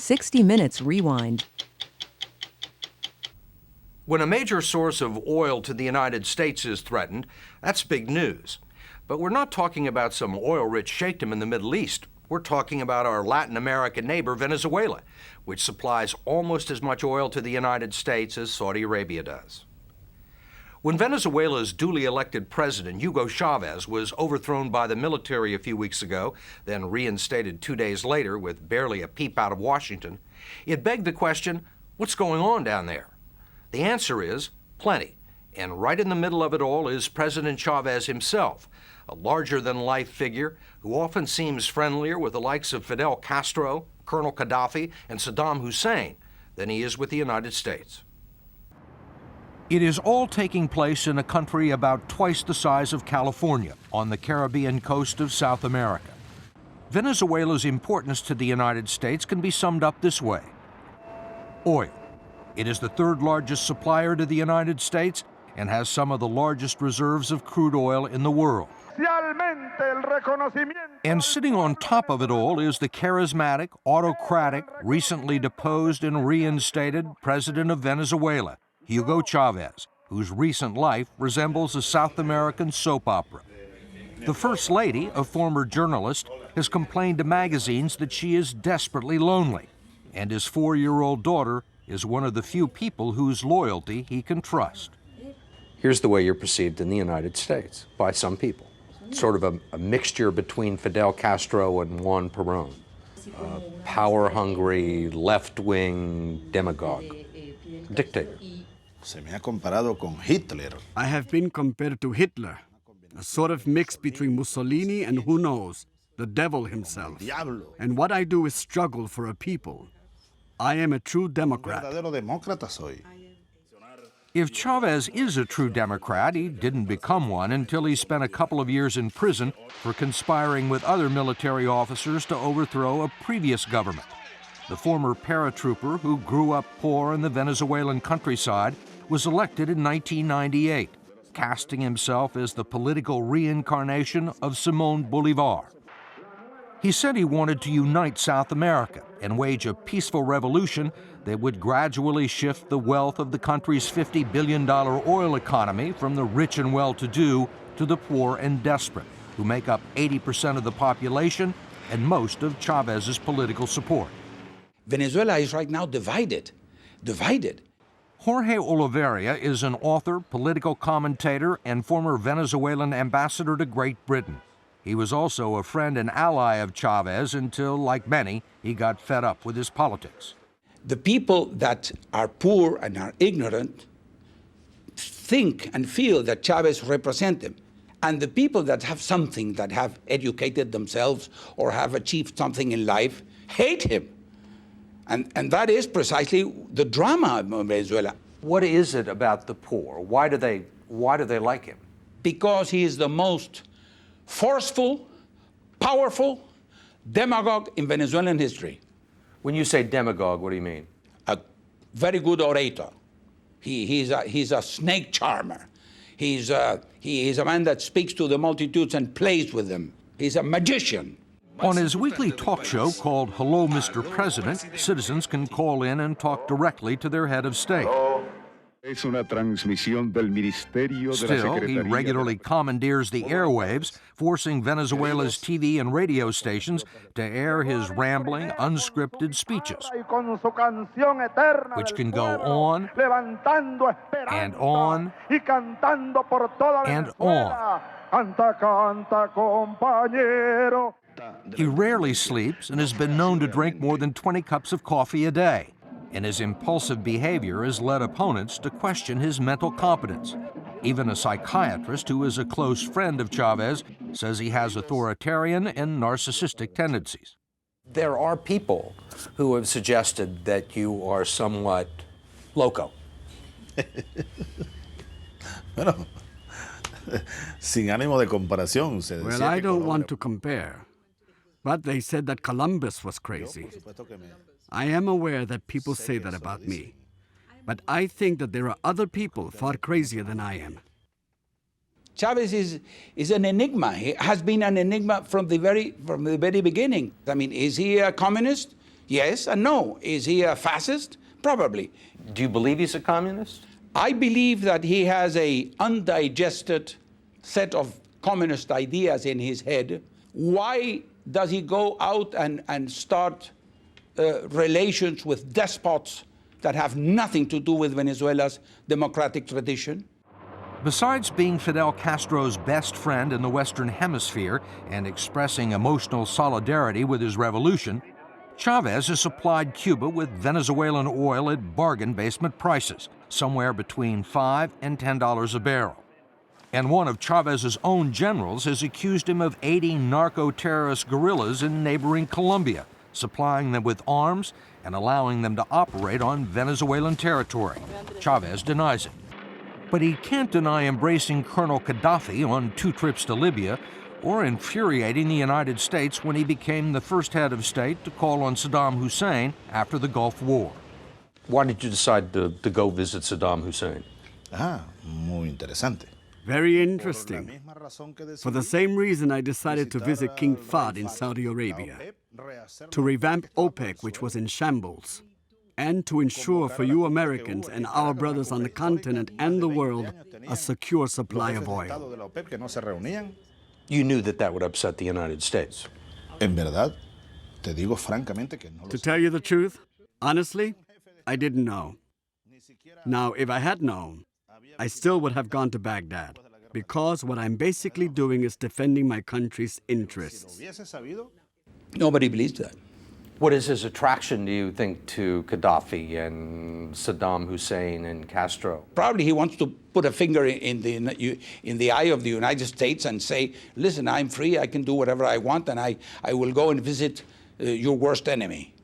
60 Minutes Rewind. When a major source of oil to the United States is threatened, that's big news. But we're not talking about some oil-rich sheikdom in the Middle East. We're talking about our Latin American neighbor, Venezuela, which supplies almost as much oil to the United States as Saudi Arabia does. When Venezuela's duly elected president, Hugo Chávez, was overthrown by the military a few weeks ago, then reinstated 2 days later with barely a peep out of Washington, it begged the question, what's going on down there? The answer is plenty. And right in the middle of it all is President Chavez himself, a larger-than-life figure who often seems friendlier with the likes of Fidel Castro, Colonel Qaddafi, and Saddam Hussein than he is with the United States. It is all taking place in a country about twice the size of California on the Caribbean coast of South America. Venezuela's importance to the United States can be summed up this way. Oil. It is the third largest supplier to the United States and has some of the largest reserves of crude oil in the world. And sitting on top of it all is the charismatic, autocratic, recently deposed and reinstated President of Venezuela, Hugo Chávez, whose recent life resembles a South American soap opera. The First Lady, a former journalist, has complained to magazines that she is desperately lonely, and his 4-year-old daughter is one of the few people whose loyalty he can trust. Here's the way you're perceived in the United States by some people. Sort of a mixture between Fidel Castro and Juan Perón. Power-hungry, left-wing demagogue, dictator. Se me ha comparado con Hitler. I have been compared to Hitler, a sort of mix between Mussolini and who knows, the devil himself. Diablo. And what I do is struggle for a people. I am a true Democrat. Verdadero demócrata soy. If Chavez is a true Democrat, he didn't become one until he spent a couple of years in prison for conspiring with other military officers to overthrow a previous government. The former paratrooper, who grew up poor in the Venezuelan countryside, was elected in 1998, casting himself as the political reincarnation of Simón Bolívar. He said he wanted to unite South America and wage a peaceful revolution that would gradually shift the wealth of the country's $50 billion oil economy from the rich and well-to-do to the poor and desperate, who make up 80% of the population and most of Chávez's political support. Venezuela is right now divided. Jorge Oliveira is an author, political commentator, and former Venezuelan ambassador to Great Britain. He was also a friend and ally of Chavez until, like many, he got fed up with his politics. The people that are poor and are ignorant think and feel that Chavez represents them. And the people that have something, that have educated themselves or have achieved something in life, hate him. And that is precisely the drama of Venezuela. What is it about the poor? Why do they like him? Because he is the most forceful, powerful demagogue in Venezuelan history. When you say demagogue, what do you mean? A very good orator. He's a snake charmer. He is a man that speaks to the multitudes and plays with them. He's a magician. On his weekly talk show called Hello, Mr. President, citizens can call in and talk directly to their head of state. Still, he regularly commandeers the airwaves, forcing Venezuela's TV and radio stations to air his rambling, unscripted speeches, which can go on and on and on. He rarely sleeps and has been known to drink more than 20 cups of coffee a day, and his impulsive behavior has led opponents to question his mental competence. Even a psychiatrist who is a close friend of Chavez says he has authoritarian and narcissistic tendencies. There are people who have suggested that you are somewhat loco. Bueno, sin ánimo de comparación. Well, I don't want to compare, but they said that Columbus was crazy. I am aware that people say that about me, but I think that there are other people far crazier than I am. Chavez is an enigma. He has been an enigma from the very beginning. I mean, is he a communist? Yes and no. Is he a fascist? Probably. Do you believe he's a communist? I believe that he has a undigested set of communist ideas in his head. Why does he go out and start relations with despots that have nothing to do with Venezuela's democratic tradition? Besides being Fidel Castro's best friend in the Western Hemisphere and expressing emotional solidarity with his revolution, Chavez has supplied Cuba with Venezuelan oil at bargain basement prices, somewhere between $5 and $10 a barrel. And one of Chavez's own generals has accused him of aiding narco-terrorist guerrillas in neighboring Colombia, supplying them with arms and allowing them to operate on Venezuelan territory. Chavez denies it. But he can't deny embracing Colonel Qaddafi on 2 trips to Libya, or infuriating the United States when he became the first head of state to call on Saddam Hussein after the Gulf War. Why did you decide to go visit Saddam Hussein? Muy interesante. Very interesting. For the same reason I decided to visit King Fahd in Saudi Arabia, to revamp OPEC, which was in shambles, and to ensure for you Americans and our brothers on the continent and the world a secure supply of oil. You knew that that would upset the United States. En verdad, te digo francamente que no lo To sé. tell you the truth, honestly, I didn't know. Now, if I had known, I still would have gone to Baghdad, because what I'm basically doing is defending my country's interests. Hubiese sabido. Nobody believes that. What is his attraction, do you think, to Qaddafi and Saddam Hussein and Castro? Probably he wants to put a finger in the eye of the United States and say, listen, I'm free, I can do whatever I want, and I will go and visit your worst enemy.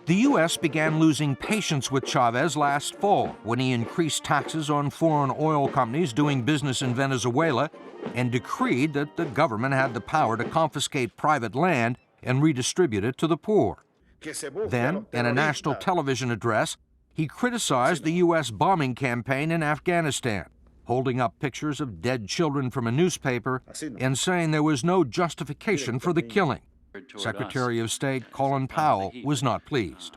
The U.S. began losing patience with Chavez last fall when he increased taxes on foreign oil companies doing business in Venezuela and decreed that the government had the power to confiscate private land and redistribute it to the poor. Then, in a national television address, he criticized the U.S. bombing campaign in Afghanistan, holding up pictures of dead children from a newspaper and saying there was no justification for the killing. Secretary of State Colin Powell was not pleased.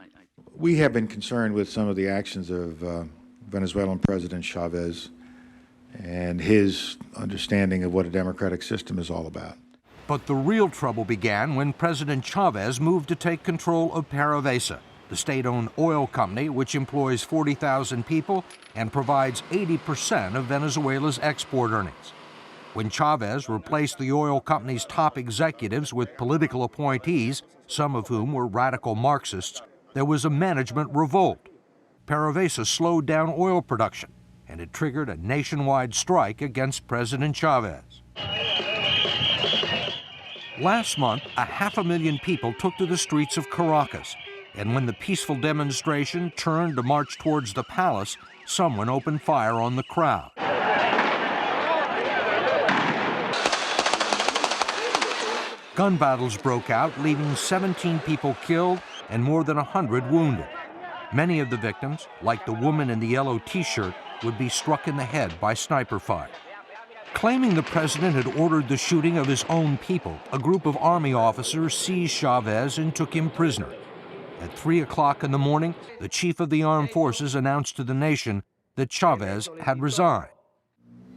We have been concerned with some of the actions of Venezuelan President Chavez and his understanding of what a democratic system is all about. But the real trouble began when President Chavez moved to take control of PDVSA, the state-owned oil company which employs 40,000 people and provides 80% of Venezuela's export earnings. When Chavez replaced the oil company's top executives with political appointees, some of whom were radical Marxists, there was a management revolt. PDVSA slowed down oil production, and it triggered a nationwide strike against President Chavez. Last month, 500,000 people took to the streets of Caracas, and when the peaceful demonstration turned to march towards the palace, someone opened fire on the crowd. Gun battles broke out, leaving 17 people killed and more than 100 wounded. Many of the victims, like the woman in the yellow T-shirt, would be struck in the head by sniper fire. Claiming the president had ordered the shooting of his own people, a group of army officers seized Chavez and took him prisoner. At 3 o'clock in the morning, the chief of the armed forces announced to the nation that Chavez had resigned.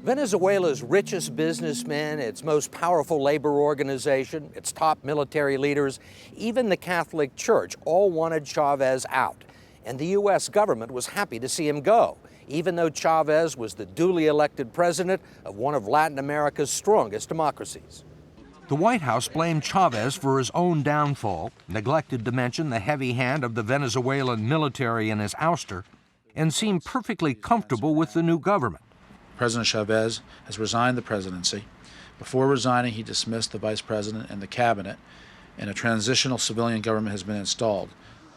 Venezuela's richest businessmen, its most powerful labor organization, its top military leaders, even the Catholic Church all wanted Chavez out. And the U.S. government was happy to see him go, even though Chavez was the duly elected president of one of Latin America's strongest democracies. The White House blamed Chavez for his own downfall, neglected to mention the heavy hand of the Venezuelan military in his ouster, and seemed perfectly comfortable with the new government. President Chavez has resigned the presidency. Before resigning, he dismissed the vice president and the cabinet, and a transitional civilian government has been installed.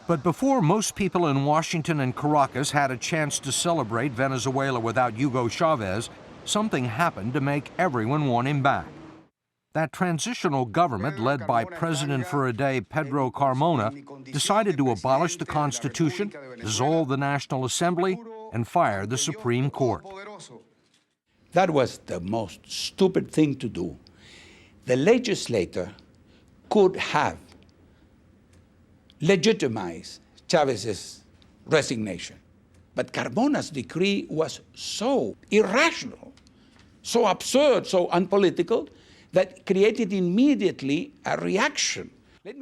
But before most people in Washington and Caracas had a chance to celebrate Venezuela without Hugo Chavez, something happened to make everyone want him back. That transitional government, led by President for a day Pedro Carmona, decided to abolish the Constitution, dissolve the National Assembly, and fire the Supreme Court. That was the most stupid thing to do. The legislator could have legitimize Chavez's resignation. But Carmona's decree was so irrational, so absurd, so unpolitical, that created immediately a reaction.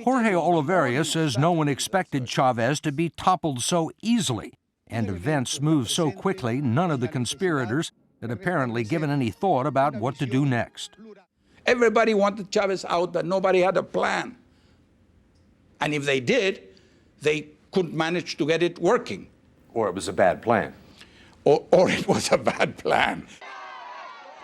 Jorge Oliveria says no one expected Chavez to be toppled so easily, and events moved so quickly none of the conspirators had apparently given any thought about what to do next. Everybody wanted Chavez out, but nobody had a plan. And if they did, they couldn't manage to get it working. Or it was a bad plan. Or it was a bad plan.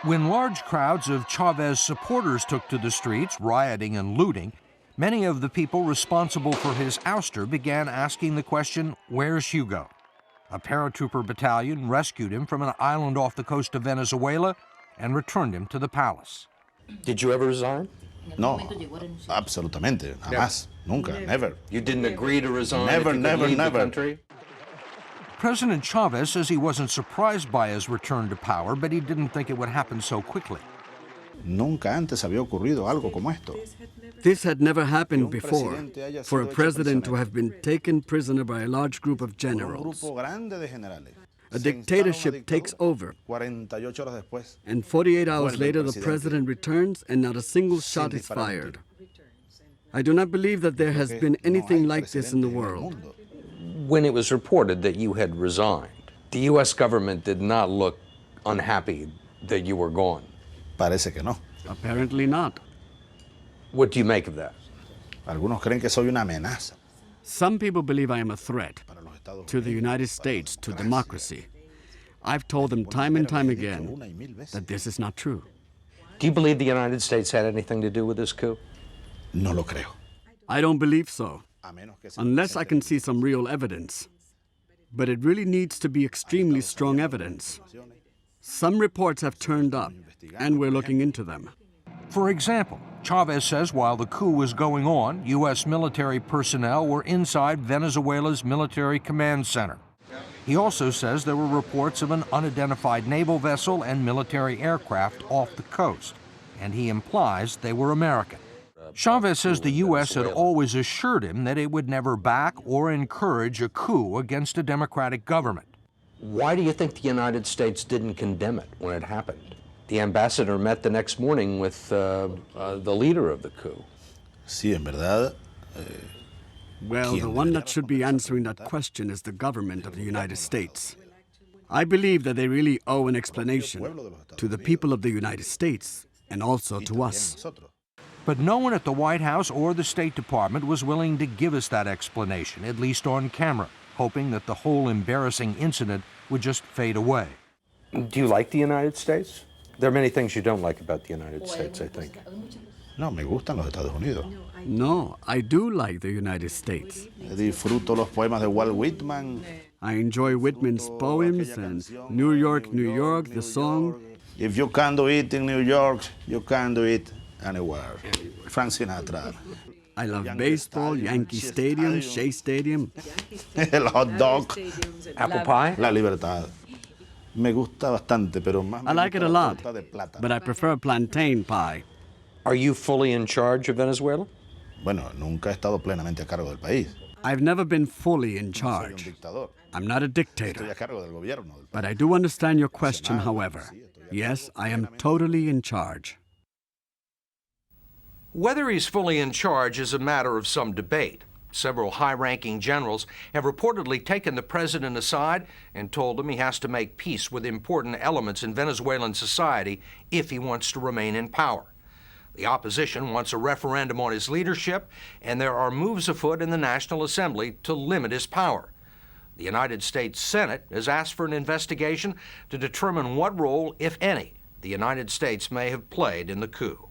When large crowds of Chavez supporters took to the streets, rioting and looting, many of the people responsible for his ouster began asking the question, "Where's Hugo?" A paratrooper battalion rescued him from an island off the coast of Venezuela and returned him to the palace. Did you ever resign? No, absolutamente, jamás, nunca, never. You didn't agree to resign? Never, if you could never, leave the never. country? President Chavez says he wasn't surprised by his return to power, but he didn't think it would happen so quickly. Nunca antes había ocurrido algo como esto. This had never happened before, for a president to have been taken prisoner by a large group of Un generals. grupo grande de generales. A dictatorship takes over, 48 horas después. and 48 hours later the president returns and not a single shot is fired. I do not believe that there has been anything like this in the world. When it was reported that you had resigned, the U.S. government did not look unhappy that you were gone. Parece que no. Apparently not. What do you make of that? Algunos creen que soy una amenaza Some people believe I am a threat para los Estados to the United States, to democracy. I've told them time and time again that this is not true. Do you believe the United States had anything to do with this coup? No lo creo. I don't believe so, A menos que se unless I can see some real evidence. But it really needs to be extremely strong evidence. Some reports have turned up, and we're looking into them. For example, Chavez says while the coup was going on, U.S. military personnel were inside Venezuela's military command center. He also says there were reports of an unidentified naval vessel and military aircraft off the coast, and he implies they were American. Chavez says the U.S. had always assured him that it would never back or encourage a coup against a democratic government. Why do you think the United States didn't condemn it when it happened? The ambassador met the next morning with the leader of the coup. Sí, en verdad. Well, the one that should be answering that question is the government of the United States. I believe that they really owe an explanation to the people of the United States and also to us. But no one at the White House or the State Department was willing to give us that explanation, at least on camera, hoping that the whole embarrassing incident would just fade away. Do you like the United States? There are many things you don't like about the United States, I think. No, me gustan los Estados Unidos. No, I do like the United States. Disfruto los poemas de Walt Whitman. I enjoy Whitman's poems and New York, New York, the song. If you can't do it in New York, you can do it anywhere. Frank Sinatra. I love baseball, Yankee Stadium, Shea Stadium. El hot dog. Apple pie? La libertad. Me gusta bastante, pero más I me like it gusta a la lot, torta de plata. but I prefer plantain pie. Are you fully in charge of Venezuela? Bueno, nunca he estado plenamente a cargo del país. I've never been fully in Soy un charge. dictador. I'm not a Estoy dictator. a cargo del gobierno. Del But país. I do understand your question, however. Yes, I am totally in charge. Whether he's fully in charge is a matter of some debate. Several high-ranking generals have reportedly taken the president aside and told him he has to make peace with important elements in Venezuelan society if he wants to remain in power. The opposition wants a referendum on his leadership, and there are moves afoot in the National Assembly to limit his power. The United States Senate has asked for an investigation to determine what role, if any, the United States may have played in the coup.